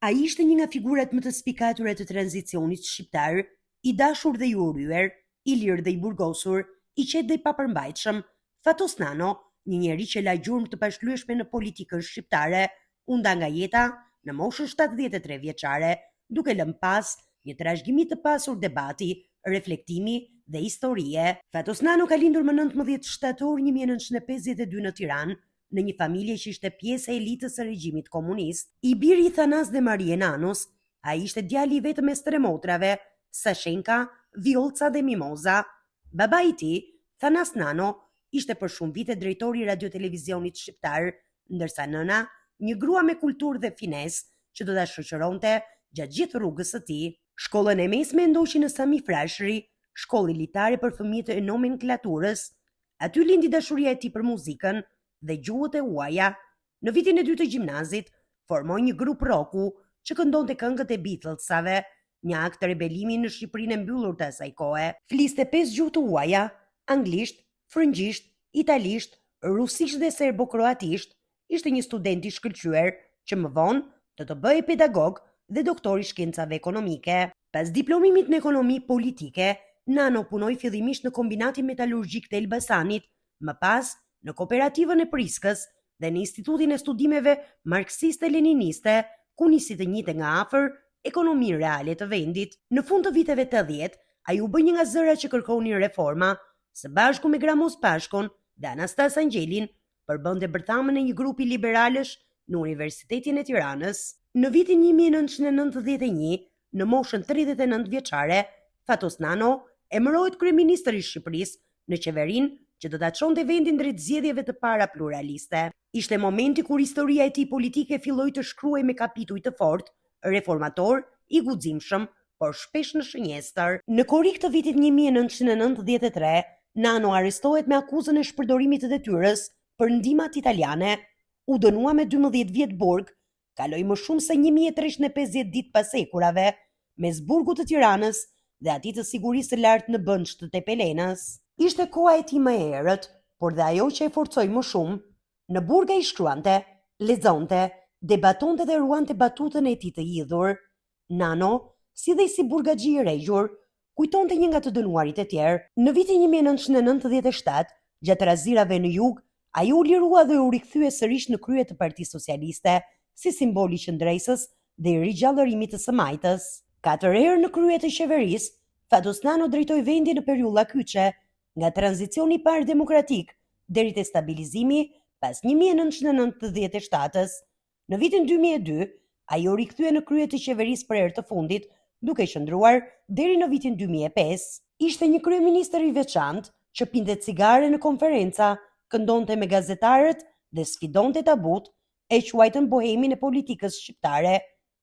Ai ishte një nga figurat më të spikatura të tranzicionit shqiptar, i dashur dhe i urryer, i lirë dhe i burgosur, i qetë dhe i papërmbajtshëm. Fatos Nano, një njeri që la gjurmë të pashlyeshme në politikën shqiptare, u nda nga jeta në moshën 73 vjeçare, duke lënë pas një trashëgimi të pasur debati, reflektimi dhe historie. Fatos Nano ka lindur më 19 shtator 1952 në Tiranë, në një familje që ishte pjesë e elitës së regjimit komunist. I biri i Thanas dhe Marie Nanos, ai ishte djali i vetëm mes tre motrave, Sashenka, Violca dhe Mimoza. Babai i tij, Thanas Nano, ishte për shumë vite drejtori i radio-televizionit shqiptar, ndërsa nëna, një grua me kulturë dhe finesë, që do ta shoqëronte gjatë gjithë rrugës së tij. Shkollën e mesme ndoqi në Sami Frashëri, shkollë elitare për fëmijët e nomenklaturës. Aty lindi dashuria e tij për muzikën dhe gjuhët e huaja. Në vitin e dytë të gjimnazit, formoi një grup roku që këndonte këngët e Beatlesave, një akt rebelimi në Shqipërinë e mbyllur të asaj kohe. Fliste 5 gjuhë të huaja: anglisht, frëngjisht, italisht, rusisht dhe serbo-kroatisht. Ishte një student i shkëlqyer që më vonë do të bëhej pedagog dhe doktor i shkencave ekonomike. Pas diplomimit në ekonomi politike, Nano punoi fillimisht në kombinatin metalurgjik të Elbasanit, më pas në kooperativën e Priskës dhe në Institutin e Studimeve Marksiste-Leniniste, ku nisi të njihte nga afër ekonominë reale të vendit. Në fund të viteve 80, ai u bë një nga zërat që kërkonin reforma, së bashku me Gramos Pashkon dhe Anastas Angelin, përbënte bërthamën e një grupi liberalësh në Universitetin e Tiranës. Në vitin 1991, në moshën 39 vjeçare, Fatos Nano emërohet kryeministër i Shqipërisë në qeverinë që do ta çonte vendin drejt zgjedhjeve të para pluraliste. Ishte momenti kur historia e tij politike filloi të shkruhej me kapituj të fortë, reformator, i guximshëm, por shpesh në shënjestër. Në korrik të vitit 1993, Nano arrestohet me akuzën e shpërdorimit të detyrës për ndihmat italiane, u dënua me 12 vjet burg, kaloi më shumë se 1350 ditë pas hekurave mes burgut të Tiranës dhe atij të sigurisë së lartë në Bënç të Tepelenës. Ishte koha e tij më e errët, por dhe ajo që e forcoi më shumë. Në burg ai shkruante, lexonte, debatonte dhe ruante batutën e tij të hidhur. Nano, si dhe si burgaxhi i rregjur, kujtonte një nga të dënuarit e tjerë. Në vitin 1997, gjatë razirave në jug, ai u lirua dhe u rikthye sërish në krye të Partisë Socialiste, si simboli qëndresës dhe i rigjallërimit të së majtës. 4 herë në krye të qeverisë, Fatos Nano drejtoi vendin në periudha kyçe, nga tranzicioni i parë demokratik deri te stabilizimi pas 1997-s. Në vitin 2002, ai u rikthye në krye të qeverisë për herë të fundit, duke qëndruar deri në vitin 2005. Ishte një kryeministër i veçantë që pinte cigare në konferenca, këndonte me gazetarët dhe sfidonte tabut, e quajtën bohemin e politikës shqiptare.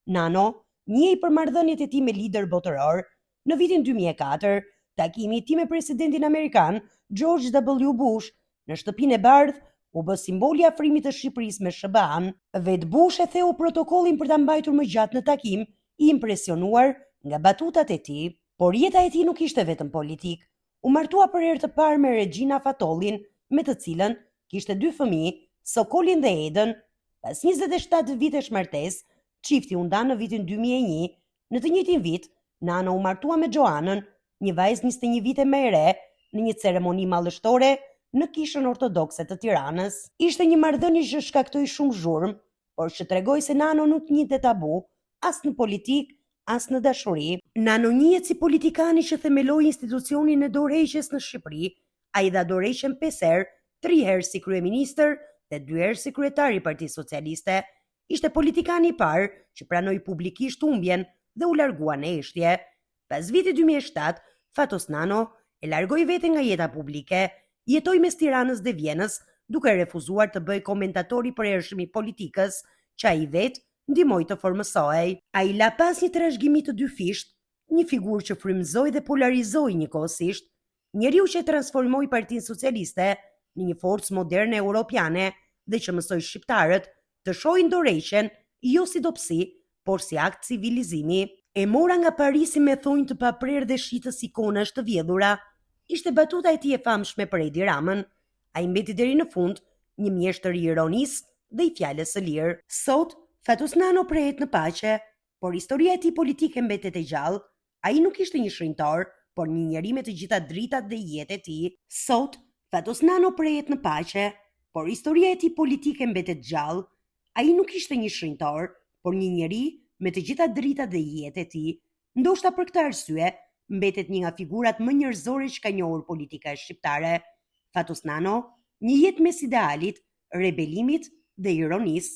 Nano njihej për marrëdhëniet e tij me lider botëror. Në vitin 2004, takimi i tij me presidentin amerikan George W. Bush në shtëpinë e bardhë u bë simboli i afrimit të Shqipërisë me SBA-n. Vet Bush e theu protokollin për ta mbajtur më gjatë në takim, i impresionuar nga batutat e tij. Por jeta e tij nuk ishte vetëm politik. U martua për herë të parë me Regina Fatollin, me të cilën kishte 2 fëmijë, Sokolin dhe Edën. Pas 27 vitesh martesë, çifti u nda në vitin 2001. Në të njëjtin vit, Nano u martua me Joanën, një vajzë 21 vite më e re, në një ceremoni mallështore në Kishën Ortodokse të Tiranës. Ishte një marrëdhënie që shkaktoi shumë zhurmë, por që tregoi se Nano nuk njihte tabu, as në politik, as në dashuri. Nano njihet si politikani që themeloi institucionin e dorëheqjes në Shqipëri. Ai dha dorëheqjen 5 herë, 3 herë si kryeministër dhe 2 herë si kryetar i Partisë Socialiste. Ishte politikani i parë që pranoi publikisht humbjen dhe u largua në eshtje. Pas vitit 2007, Fatos Nano e largoi veten nga jeta publike, jetoi mes Tiranës dhe Vjenës, duke refuzuar të bëj komentator i përhershëm i politikës, që ai vetë ndihmoi të formësohej. Ai la pas një trashëgimi të dyfisht, një figurë që frymëzoi dhe polarizoi njëkohësisht, njeriu që transformoi Partinë Socialiste në një forcë moderne europiane dhe që mësoi shqiptarët të shohin dorëheqjen jo si dobësi, por si akt civilizimi. E mora nga Parisi me thonjë të paprerë dhe shitës ikonash të vjedhura. Ishte batuta e tij e famshme për Edi Ramën. Ai mbeti deri në fund një mjeshtër i ironisë dhe i fjalës së lirë. Sot, Fatos Nano prehet në paqe, por historia e tij politike mbetet e gjallë. Ai nuk ishte një shrënjtor, por një njeri me të gjitha dritat dhe jetë e tij. Sot, Fatos Nano prehet në paqe, por historia e tij politike mbetet gjallë. Ai nuk ishte një shrënjtor, por një njeri me të gjitha dritat dhe jetë e tij. Ndoshta për këtë arsye, mbetet një nga figurat më njerëzore që ka njohur politika shqiptare. Fatos Nano, një jetë mes idealit, rebelimit dhe ironisë.